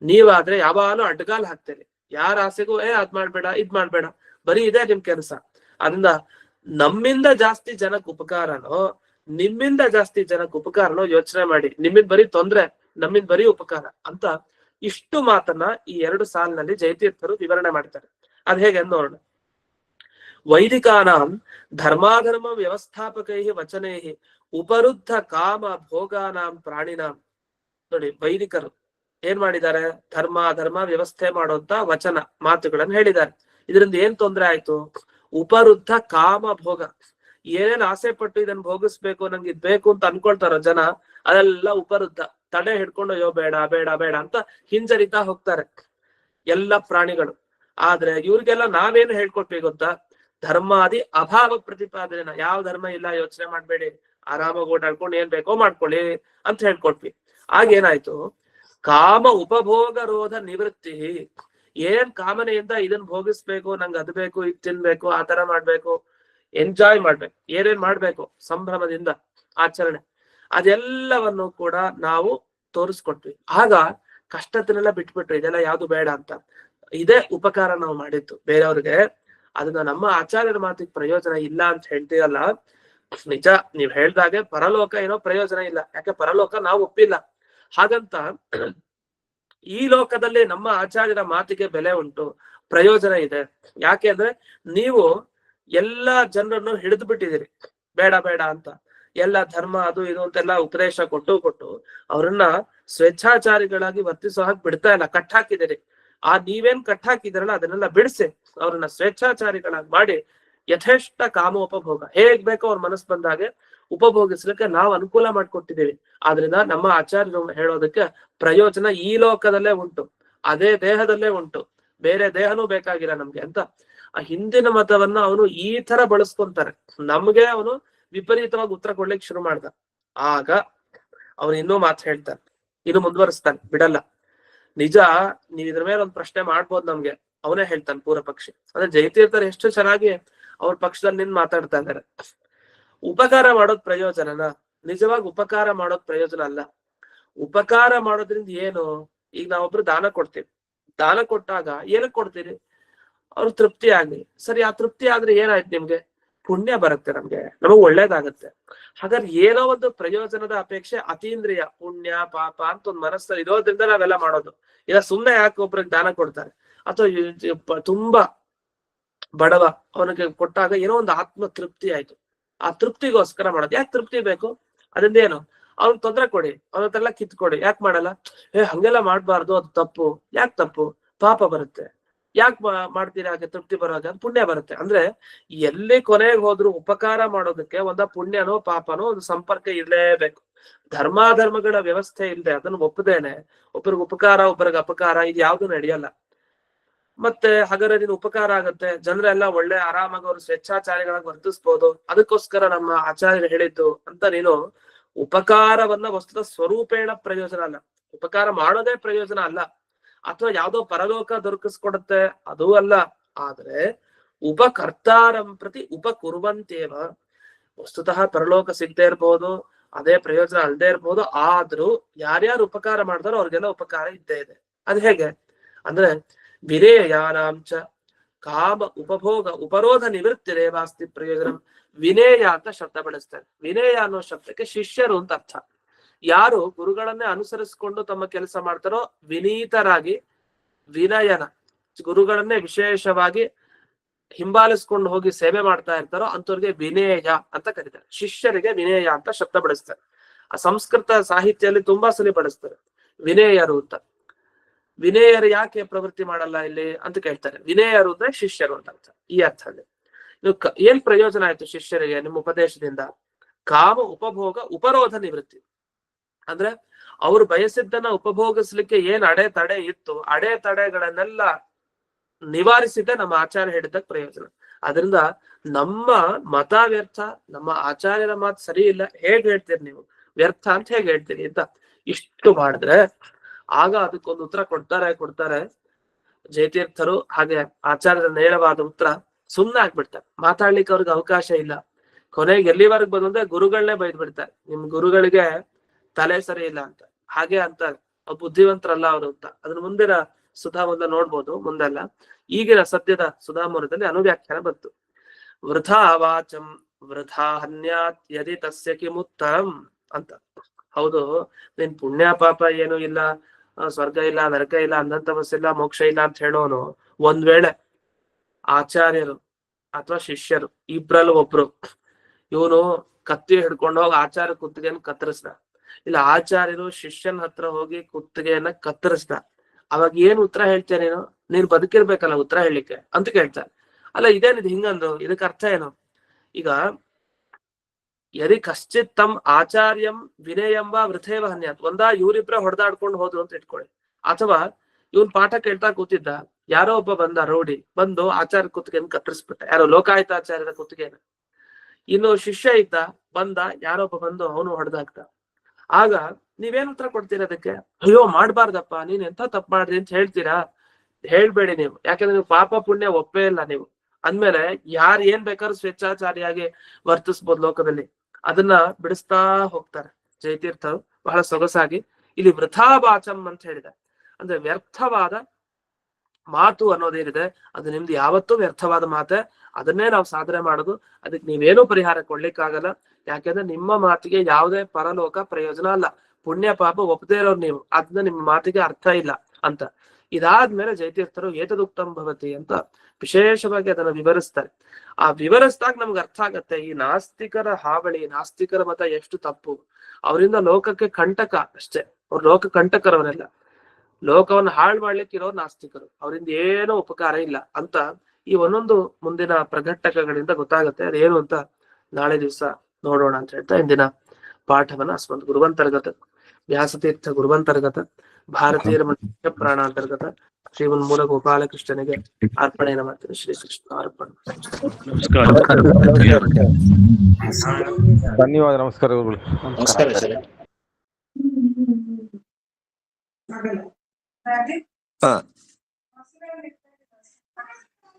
ನೀವಾದ್ರೆ ಯಾವಾಗಲೂ ಅಡ್ಡಗಾಲ್ ಹಾಕ್ತೇನೆ. ಯಾರ ಆಸೆಗೂ ಅದ್ ಮಾಡ್ಬೇಡ, ಇದ್ ಮಾಡ್ಬೇಡ, ಬರೀ ಇದೇ ನಿಮ್ ಕೆಲಸ. ಅದರಿಂದ ನಮ್ಮಿಂದ ಜಾಸ್ತಿ ಜನಕ್ಕೆ ಉಪಕಾರನೋ ನಿಮ್ಮಿಂದ ಜಾಸ್ತಿ ಜನಕ್ಕೆ ಉಪಕಾರನೋ ಯೋಚನೆ ಮಾಡಿ. ನಿಮ್ಮಿಂದ ಬರೀ ತೊಂದ್ರೆ, ನಮ್ಮಿಂದ ಬರೀ ಉಪಕಾರ ಅಂತ ಇಷ್ಟು ಮಾತನ್ನ ಈ 2 ಸಾಲಿನಲ್ಲಿ ಜಯತೀರ್ಥರು ವಿವರಣೆ ಮಾಡ್ತಾರೆ. ಅದ್ ಹೇಗೆ ನೋಡೋಣ. ವೈದಿಕಾನಾಂ ಧರ್ಮಾಧರ್ಮ ವ್ಯವಸ್ಥಾಪಕೈ ವಚನೈ ಉಪರುದ್ಧ ಕಾಮ ಭೋಗಾನಾಂ ಪ್ರಾಣಿನಾಂ. ನೋಡಿ, ವೈದಿಕರು ಏನ್ ಮಾಡಿದ್ದಾರೆ? ಧರ್ಮ ಅಧರ್ಮ ವ್ಯವಸ್ಥೆ ಮಾಡುವಂತ ವಚನ ಮಾತುಗಳನ್ನು ಹೇಳಿದ್ದಾರೆ. ಇದರಿಂದ ಏನ್ ತೊಂದ್ರೆ ಆಯ್ತು? ಉಪರುದ್ಧ ಕಾಮ ಭೋಗ. ಏನೇನ್ ಆಸೆ ಪಟ್ಟು ಇದನ್ನ ಭೋಗಿಸ್ಬೇಕು, ನಂಗೆ ಇದ್ ಬೇಕು ಅಂತ ಅನ್ಕೊಳ್ತಾರೋ ಜನ, ಅದೆಲ್ಲ ಉಪರುದ್ಧ ತಡೆ ಹಿಡ್ಕೊಂಡು ಅಯ್ಯೋ ಬೇಡ ಬೇಡ ಬೇಡ ಅಂತ ಹಿಂಜರಿತಾ ಹೋಗ್ತಾರೆ ಎಲ್ಲ ಪ್ರಾಣಿಗಳು. ಆದ್ರೆ ಇವ್ರಿಗೆಲ್ಲ ನಾವೇನು ಹೇಳ್ಕೊಟ್ವಿ ಗೊತ್ತಾ? ಧರ್ಮಾದಿ ಅಭಾವ ಪ್ರತಿಪಾದನೆನ. ಯಾವ ಧರ್ಮ ಇಲ್ಲ, ಯೋಚನೆ ಮಾಡ್ಬೇಡಿ, ಆರಾಮಾಗಿ ಓಡಾಡ್ಕೊಂಡು ಏನ್ ಬೇಕೋ ಮಾಡ್ಕೊಳ್ಳಿ ಅಂತ ಹೇಳ್ಕೊಟ್ವಿ. ಆಗೇನಾಯ್ತು? ಕಾಮ ಉಪಭೋಗ ರೋಧ ನಿವೃತ್ತಿ. ಏನ್ ಕಾಮನೆಯಿಂದ ಇದನ್ ಭೋಗಿಸ್ಬೇಕು, ನಂಗೆ ಅದ್ ಬೇಕು, ಇದ್ ತಿನ್ಬೇಕು, ಆತರ ಮಾಡ್ಬೇಕು, ಎಂಜಾಯ್ ಮಾಡ್ಬೇಕು, ಏನೇನ್ ಮಾಡ್ಬೇಕು ಸಂಭ್ರಮದಿಂದ ಆಚರಣೆ, ಅದೆಲ್ಲವನ್ನು ಕೂಡ ನಾವು ತೋರಿಸ್ಕೊಟ್ವಿ. ಆಗ ಕಷ್ಟದನ್ನೆಲ್ಲ ಬಿಟ್ಬಿಟ್ರು, ಇದೆಲ್ಲ ಯಾವ್ದು ಬೇಡ ಅಂತ. ಇದೇ ಉಪಕಾರ ನಾವು ಮಾಡಿದ್ದು ಬೇರೆಯವ್ರಿಗೆ. ಅದನ್ನ ನಮ್ಮ ಆಚಾರ್ಯರ ಮಾತಿಗೆ ಪ್ರಯೋಜನ ಇಲ್ಲ ಅಂತ ಹೇಳ್ತೀರಲ್ಲ, ನಿಜ. ನೀವ್ ಹೇಳ್ದಾಗೆ ಪರಲೋಕ ಏನೋ ಪ್ರಯೋಜನ ಇಲ್ಲ, ಯಾಕೆ ಪರಲೋಕ ನಾವು ಒಪ್ಪಿಲ್ಲ. ಹಾಗಂತ ಈ ಲೋಕದಲ್ಲಿ ನಮ್ಮ ಆಚಾರ್ಯರ ಮಾತಿಗೆ ಬೆಲೆ ಉಂಟು, ಪ್ರಯೋಜನ ಇದೆ. ಯಾಕೆ ಅಂದ್ರೆ ನೀವು ಎಲ್ಲಾ ಜನರನ್ನು ಹಿಡಿದು ಬಿಟ್ಟಿದ್ದೀರಿ ಬೇಡ ಬೇಡ ಅಂತ. ಎಲ್ಲ ಧರ್ಮ ಅದು ಇದು ಅಂತೆಲ್ಲ ಉಪದೇಶ ಕೊಟ್ಟು ಅವ್ರನ್ನ ಸ್ವೇಚ್ಛಾಚಾರಿಗಳಾಗಿ ವರ್ತಿಸೋ ಹಾಗೆ ಬಿಡ್ತಾ ಇಲ್ಲ, ಕಟ್ ಹಾಕಿದಿರಿ. ನೀವೇನ್ ಕಟ್ ಹಾಕಿದಿರಲ್ಲ ಅದನ್ನೆಲ್ಲ ಬಿಡಿಸಿ ಅವ್ರನ್ನ ಸ್ವೇಚ್ಛಾಚಾರಿಗಳಾಗಿ ಮಾಡಿ ಯಥೇಷ್ಟ ಕಾಮೋಪಭೋಗ ಹೇಗ್ ಬೇಕೋ ಅವ್ರ ಮನಸ್ಸು ಬಂದಾಗೆ ಉಪಭೋಗಿಸ್ಲಿಕ್ಕೆ ನಾವು ಅನುಕೂಲ ಮಾಡ್ಕೊಟ್ಟಿದ್ದೀವಿ. ಆದ್ರಿಂದ ನಮ್ಮ ಆಚಾರ್ಯರು ಹೇಳೋದಕ್ಕೆ ಪ್ರಯೋಜನ ಈ ಲೋಕದಲ್ಲೇ ಉಂಟು, ಅದೇ ದೇಹದಲ್ಲೇ ಉಂಟು, ಬೇರೆ ದೇಹನೂ ಬೇಕಾಗಿಲ್ಲ ನಮ್ಗೆ ಅಂತ. ಆ ಹಿಂದಿನ ಮತವನ್ನ ಅವನು ಈ ತರ ಬಳಸ್ಕೊಂತಾರೆ, ನಮ್ಗೆ ಅವನು ವಿಪರೀತವಾಗಿ ಉತ್ತರ ಕೊಡ್ಲಿಕ್ಕೆ ಶುರು ಮಾಡ್ದ. ಆಗ ಅವನು ಇನ್ನೂ ಮಾತು ಹೇಳ್ತಾನೆ, ಇನ್ನು ಮುಂದುವರಿಸ್ತಾನೆ, ಬಿಡಲ್ಲ. ನಿಜ, ನೀವ್ ಇದ್ರ ಮೇಲೆ ಒಂದ್ ಪ್ರಶ್ನೆ ಮಾಡ್ಬೋದು ನಮ್ಗೆ. ಅವನೇ ಹೇಳ್ತಾನೆ ಪೂರ್ವ ಪಕ್ಷಿ. ಅಂದ್ರೆ ಜಯತೀರ್ಥರು ಎಷ್ಟು ಚೆನ್ನಾಗಿ ಅವ್ರ ಪಕ್ಷದಲ್ಲಿ ನಿನ್ ಮಾತಾಡ್ತಾ ಇದ್ದಾರೆ. ಉಪಕಾರ ಮಾಡೋದ್ ಪ್ರಯೋಜನನ? ನಿಜವಾಗಿ ಉಪಕಾರ ಮಾಡೋದ್ ಪ್ರಯೋಜನ ಅಲ್ಲ. ಉಪಕಾರ ಮಾಡೋದ್ರಿಂದ ಏನು? ಈಗ ನಾವೊಬ್ರು ದಾನ ಕೊಡ್ತೀವಿ, ದಾನ ಕೊಟ್ಟಾಗ ಏನಕ್ ಕೊಡ್ತೀರಿ? ಅವ್ರು ತೃಪ್ತಿ ಆಗ್ಲಿ. ಸರಿ, ಆ ತೃಪ್ತಿ ಆದ್ರೆ ಏನಾಯ್ತು? ನಿಮ್ಗೆ ಪುಣ್ಯ ಬರುತ್ತೆ, ನಮಗ್ ಒಳ್ಳೇದಾಗತ್ತೆ. ಹಾಗಾದ್ರೆ ಏನೋ ಒಂದು ಪ್ರಯೋಜನದ ಅಪೇಕ್ಷೆ ಅತೀಂದ್ರಿಯ ಪುಣ್ಯ ಪಾಪ ಅಂತ ಒಂದ್ ಮನಸ್ಸಲ್ಲಿ ಇರೋದ್ರಿಂದ ನಾವೆಲ್ಲ ಮಾಡೋದು. ಇಲ್ಲ ಸುಮ್ನೆ ಯಾಕೆ ಒಬ್ರಿಗೆ ದಾನ ಕೊಡ್ತಾರೆ, ಅಥವಾ ತುಂಬಾ ಬಡವ, ಅವನಿಗೆ ಕೊಟ್ಟಾಗ ಏನೋ ಒಂದು ಆತ್ಮ ತೃಪ್ತಿ ಆಯ್ತು, ಆ ತೃಪ್ತಿಗೋಸ್ಕರ ಮಾಡೋದು. ಯಾಕೆ ತೃಪ್ತಿ ಬೇಕು? ಅದರಿಂದ ಏನು? ಅವ್ನ್ ತೊಂದ್ರೆ ಕೊಡಿ, ಅವನತ್ತೆಲ್ಲ ಕಿತ್ಕೊಡಿ, ಯಾಕೆ ಮಾಡಲ್ಲ? ಹಂಗೆಲ್ಲ ಮಾಡ್ಬಾರ್ದು, ಅದು ತಪ್ಪು. ಯಾಕೆ ತಪ್ಪು? ಪಾಪ ಬರುತ್ತೆ. ಯಾಕೆ ಮಾಡ್ತೀರಾ? ಹಾಗೆ ತೃಪ್ತಿ ಬರೋವಾಗ ಪುಣ್ಯ ಬರುತ್ತೆ. ಅಂದ್ರೆ ಎಲ್ಲಿ ಕೊನೆಗೆ ಹೋದ್ರು ಉಪಕಾರ ಮಾಡೋದಕ್ಕೆ ಒಂದ ಪುಣ್ಯನೋ ಪಾಪನೋ ಒಂದು ಸಂಪರ್ಕ ಇರ್ಲೇಬೇಕು. ಧರ್ಮಾಧರ್ಮಗಳ ವ್ಯವಸ್ಥೆ ಇಲ್ಲದೆ ಅದನ್ನ ಒಪ್ಪದೇನೆ ಒಬ್ಬರಿಗೆ ಉಪಕಾರ ಒಬ್ಬರಿಗೆ ಅಪಕಾರ ಇದು ಯಾವ್ದು ನಡೆಯಲ್ಲ. ಮತ್ತೆ ಹಾಗಾದ್ರೆ ನೀನು ಉಪಕಾರ ಆಗತ್ತೆ, ಜನರೆಲ್ಲ ಒಳ್ಳೆ ಆರಾಮಾಗಿ ಅವ್ರು ಸ್ವೇಚ್ಛಾಚಾರಿಗಳಾಗಿ ವರ್ತಿಸ್ಬೋದು, ಅದಕ್ಕೋಸ್ಕರ ನಮ್ಮ ಆಚಾರ್ಯರು ಹೇಳಿದ್ದು ಅಂತ ನೀನು ಉಪಕಾರವನ್ನ ವಸ್ತುತ ಸ್ವರೂಪೇಣ ಪ್ರಯೋಜನ ಅಲ್ಲ, ಉಪಕಾರ ಮಾಡೋದೇ ಪ್ರಯೋಜನ ಅಲ್ಲ. ಅಥವಾ ಯಾವ್ದೋ ಪರಲೋಕ ದೊರಕಿಸ್ಕೊಡುತ್ತೆ ಅದೂ ಅಲ್ಲ. ಆದ್ರೆ ಉಪಕರ್ತಾರಂ ಪ್ರತಿ ಉಪಕುರ್ವಂತೇವ. ವಸ್ತುತಃ ಪರಲೋಕ ಸಿಗದೆ ಇರ್ಬೋದು, ಅದೇ ಪ್ರಯೋಜನ ಅಲ್ಲದೆ ಇರ್ಬೋದು. ಆದ್ರೂ ಯಾರ್ಯಾರು ಉಪಕಾರ ಮಾಡ್ತಾರೋ ಅವ್ರಿಗೆಲ್ಲ ಉಪಕಾರ ಇದ್ದೇ ಇದೆ. ಅದ್ ಹೇಗೆ ಅಂದ್ರೆ ವಿನೇಯಾನಾಂಚ ಕಾಮ ಉಪಭೋಗ ಉಪರೋಧ ನಿವೃತ್ತಿ ರೇವಾಸ್ತಿ ಪ್ರಯೋಜನ. ವಿನೇಯ ಅಂತ ಶಬ್ದ ಬಳಸ್ತಾರೆ. ವಿನೇಯ ಅನ್ನೋ ಶಬ್ದಕ್ಕೆ ಶಿಷ್ಯರು ಅಂತ ಅರ್ಥ. ಯಾರು ಗುರುಗಳನ್ನೇ ಅನುಸರಿಸಿಕೊಂಡು ತಮ್ಮ ಕೆಲಸ ಮಾಡ್ತಾರೋ, ವಿನೀತರಾಗಿ ವಿನಯನ ಗುರುಗಳನ್ನೇ ವಿಶೇಷವಾಗಿ ಹಿಂಬಾಲಿಸ್ಕೊಂಡು ಹೋಗಿ ಸೇವೆ ಮಾಡ್ತಾ ಇರ್ತಾರೋ ಅಂತವ್ರಿಗೆ ವಿನೇಯ ಅಂತ ಕರೀತಾರೆ. ಶಿಷ್ಯರಿಗೆ ವಿನೇಯ ಅಂತ ಶಬ್ದ ಬಳಸ್ತಾರೆ. ಆ ಸಂಸ್ಕೃತ ಸಾಹಿತ್ಯದಲ್ಲಿ ತುಂಬಾ ಸಲ ಬಳಸ್ತಾರೆ ವಿನೇಯರು ಅಂತ. ವಿನೇಯರು ಯಾಕೆ ಪ್ರವೃತ್ತಿ ಮಾಡಲ್ಲ ಇಲ್ಲಿ ಅಂತ ಕೇಳ್ತಾರೆ. ವಿನೇಯರು ಅಂದ್ರೆ ಶಿಷ್ಯರು ಅಂತ ಅರ್ಥ. ಈ ಅರ್ಥದಲ್ಲಿ ಏನ್ ಪ್ರಯೋಜನ ಆಯ್ತು ಶಿಷ್ಯರಿಗೆ ನಿಮ್ಮ ಉಪದೇಶದಿಂದ? ಕಾಮ ಉಪಭೋಗ ಉಪರೋಧ ನಿವೃತ್ತಿ. ಅಂದ್ರೆ ಅವ್ರು ಬಯಸಿದ್ದನ್ನ ಉಪಭೋಗಿಸ್ಲಿಕ್ಕೆ ಏನ್ ಅಡೆತಡೆ ಇತ್ತು, ಅಡೆತಡೆಗಳನ್ನೆಲ್ಲ ನಿವಾರಿಸಿದ್ದೆ ನಮ್ಮ ಆಚಾರ್ಯ ಹೇಳಿದ ಪ್ರಯೋಜನ. ಅದರಿಂದ ನಮ್ಮ ಮತ ವ್ಯರ್ಥ, ನಮ್ಮ ಆಚಾರ್ಯರ ಮಾತು ಸರಿ ಇಲ್ಲ ಹೇಗ್ ಹೇಳ್ತೀರಿ ನೀವು? ವ್ಯರ್ಥ ಅಂತ ಹೇಗೆ ಹೇಳ್ತೀರಿ ಅಂತ ಇಷ್ಟು ಮಾಡಿದ್ರೆ ಆಗ ಅದಕ್ಕೊಂದು ಉತ್ತರ ಕೊಡ್ತಾರೆ ಜಯತೀರ್ಥರು. ಹಾಗೆ ಆಚಾರ್ಯರ ನೇರವಾದ ಉತ್ತರ ಸುಮ್ನೆ ಆಗ್ಬಿಡ್ತಾರೆ, ಮಾತಾಡ್ಲಿಕ್ಕೆ ಅವ್ರಿಗೆ ಅವಕಾಶ ಇಲ್ಲ. ಕೊನೆಗೆ ಎಲ್ಲಿವರೆಗೆ ಬಂದ್ರೆ ಗುರುಗಳನ್ನೇ ಬೈದ್ ಬಿಡ್ತಾರೆ, ನಿಮ್ ಗುರುಗಳಿಗೆ ತಲೆ ಸರಿ ಇಲ್ಲ ಅಂತ. ಹಾಗೆ ಅಂತ ಬುದ್ಧಿವಂತರಲ್ಲ ಅವರು ಅಂತ. ಅದನ್ನ ಮುಂದಿನ ಸುಧಾಮೂಲ ನೋಡ್ಬೋದು, ಮುಂದೆಲ್ಲ. ಈಗಿನ ಸದ್ಯದ ಸುಧಾಮೂಲದಲ್ಲಿ ಅನುವ್ಯಾಖ್ಯಾನ ಬಂತು. ವೃಥಾ ವಾಚಂ ವೃಥಾ ಹನ್ಯಾತ್ ಯದಿ ತಸ್ಯ ಕಿಮುತ್ತರಂ ಅಂತ. ಹೌದು, ನೀನ್ ಪುಣ್ಯ ಪಾಪ ಏನು ಇಲ್ಲ, ಸ್ವರ್ಗ ಇಲ್ಲ, ನರಕ ಇಲ್ಲ, ಅನ್ನಂತ ಇಲ್ಲ, ಮೋಕ್ಷ ಇಲ್ಲ ಅಂತ ಹೇಳೋನು ಒಂದ್ ವೇಳೆ ಆಚಾರ್ಯರು ಅಥವಾ ಶಿಷ್ಯರು ಇಬ್ರಲ್ಲಿ ಒಬ್ರು ಇವನು ಕತ್ತಿ ಹಿಡ್ಕೊಂಡು ಹೋಗಿ ಆಚಾರ್ಯ ಕುತ್ತಿಗೆಯನ್ನು ಕತ್ತರಿಸ್ದ, ಇಲ್ಲ ಆಚಾರ್ಯರು ಶಿಷ್ಯನ ಹತ್ರ ಹೋಗಿ ಕುತ್ತಿಗೆಯನ್ನ ಕತ್ತರಿಸ್ದ, ಅವಾಗ ಏನ್ ಉತ್ತರ ಹೇಳ್ತೇನೆ ನೀನು ಬದುಕಿರ್ಬೇಕಲ್ಲ ಉತ್ತರ ಹೇಳಲಿಕ್ಕೆ ಅಂತ ಕೇಳ್ತಾರೆ. ಅಲ್ಲ ಇದೇನಿದು ಹಿಂಗಂದು, ಇದಕ್ಕೆ ಅರ್ಥ ಏನು? ಈಗ ಯದಿ ಕಶ್ಚಿತ್ ತಮ್ ಆಚಾರ್ಯಂ ವಿನಯಂಬ ವೃಥೇವ ಹನ್ಯಾತ್, ಒಂದಾ ಇವ್ರಿಬ್ರೆ ಹೊಡೆದಾಡ್ಕೊಂಡು ಹೋದ್ರು ಅಂತ ಇಟ್ಕೊಳ್ಳಿ, ಅಥವಾ ಇವನ್ ಪಾಠ ಕೇಳ್ತಾ ಕೂತಿದ್ದ, ಯಾರೋ ಒಬ್ಬ ಬಂದ ರೌಡಿ ಬಂದು ಆಚಾರ್ಯ ಕುತ್ತಿಗೆಯನ್ನು ಕತ್ತರಿಸ್ಬಿಟ್ಟ, ಯಾರೋ ಲೋಕಾಯುತಾಚಾರ್ಯರ ಕುತ್ತಿಗೆನ. ಇನ್ನು ಶಿಷ್ಯ ಇದ್ದ ಬಂದ, ಯಾರೊಬ್ಬ ಬಂದು ಅವನು ಹೊಡೆದಾಕ್ತ. ಆಗ ನೀವೇನ್ ಉತ್ತರ ಕೊಡ್ತೀರಾ ಅದಕ್ಕೆ? ಅಯ್ಯೋ ಮಾಡ್ಬಾರ್ದಪ್ಪ, ನೀನ್ ಎಂತ ತಪ್ಪು ಮಾಡ್ರಿ ಅಂತ ಹೇಳ್ತೀರಾ? ಹೇಳ್ಬೇಡಿ ನೀವು, ಯಾಕಂದ್ರೆ ನೀವು ಪಾಪ ಪುಣ್ಯ ಒಪ್ಪೇ ಇಲ್ಲ ನೀವು. ಅಂದ್ಮೇಲೆ ಯಾರು ಏನ್ ಬೇಕಾದ್ರೂ ಸ್ವೇಚ್ಛಾಚಾರಿಯಾಗಿ ವರ್ತಿಸ್ಬೋದು ಲೋಕದಲ್ಲಿ, ಅದನ್ನ ಬಿಡಿಸ್ತಾ ಹೋಗ್ತಾರೆ ಜಯತೀರ್ಥರು ಬಹಳ ಸೊಗಸಾಗಿ. ಇಲ್ಲಿ ವೃಥಾವಾಚಂ ಅಂತ ಹೇಳಿದೆ, ಅಂದ್ರೆ ವ್ಯರ್ಥವಾದ ಮಾತು ಅನ್ನೋದೇನಿದೆ ಅದು ನಿಮ್ದು ಯಾವತ್ತೂ ವ್ಯರ್ಥವಾದ ಮಾತೆ, ಅದನ್ನೇ ನಾವು ಸಾಧನೆ ಮಾಡೋದು. ಅದಕ್ಕೆ ನೀವೇನೂ ಪರಿಹಾರ ಕೊಡ್ಲಿಕ್ಕಾಗಲ್ಲ, ಯಾಕೆಂದ್ರೆ ನಿಮ್ಮ ಮಾತಿಗೆ ಯಾವುದೇ ಪರಲೋಕ ಪ್ರಯೋಜನ ಅಲ್ಲ, ಪುಣ್ಯ ಪಾಪ ಒಪ್ಪದೇ ಇರೋರು ನೀವು, ಅದನ್ನ ನಿಮ್ಮ ಮಾತಿಗೆ ಅರ್ಥ ಇಲ್ಲ ಅಂತ. ಇದಾದ್ಮೇಲೆ ಜಯತೀರ್ಥರು ಏತದುಕ್ತಂ ಭವತಿ ಅಂತ ವಿಶೇಷವಾಗಿ ಅದನ್ನ ವಿವರಿಸ್ತಾರೆ. ಆ ವಿವರಿಸಿದಾಗ ನಮ್ಗೆ ಅರ್ಥ ಆಗತ್ತೆ ಈ ನಾಸ್ತಿಕರ ಹಾವಳಿ, ನಾಸ್ತಿಕರ ಮತ ಎಷ್ಟು ತಪ್ಪು. ಅವರಿಂದ ಲೋಕಕ್ಕೆ ಕಂಟಕ ಅಷ್ಟೇ, ಅವ್ರ ಲೋಕ ಕಂಟಕರವರೆಲ್ಲ, ಲೋಕವನ್ನು ಹಾಳು ಮಾಡ್ಲಿಕ್ಕೆ ಇರೋರು ನಾಸ್ತಿಕರು, ಅವರಿಂದ ಏನೋ ಉಪಕಾರ ಇಲ್ಲ ಅಂತ ಈ ಒಂದೊಂದು ಮುಂದಿನ ಪ್ರಘಟಕಗಳಿಂದ ಗೊತ್ತಾಗುತ್ತೆ. ಅದೇನು ಅಂತ ನಾಳೆ ದಿವಸ ನೋಡೋಣ ಅಂತ ಹೇಳ್ತಾ ಇಂದಿನ ಪಾಠವನ್ನ ಅಸ್ಮದ್ ಗುರುವಂತರ್ಗತ ವ್ಯಾಸತೀರ್ಥ ಗುರುವಂತರ್ಗತ ಭಾರತೀಯರ ಮುಖ್ಯ ಪ್ರಾಣಾಂತರ್ಗತ ಶ್ರೀಮನ್ಮೂಲ ಗೋಪಾಲಕೃಷ್ಣನಿಗೆ ಅರ್ಪಣೆಯನ್ನು ಮಾಡ್ತೀನಿ. ಶ್ರೀ ಕೃಷ್ಣ ಅರ್ಪಣೆ. ಧನ್ಯವಾದ. ನಮಸ್ಕಾರ ಗುರುಗಳು.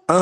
ಹಾ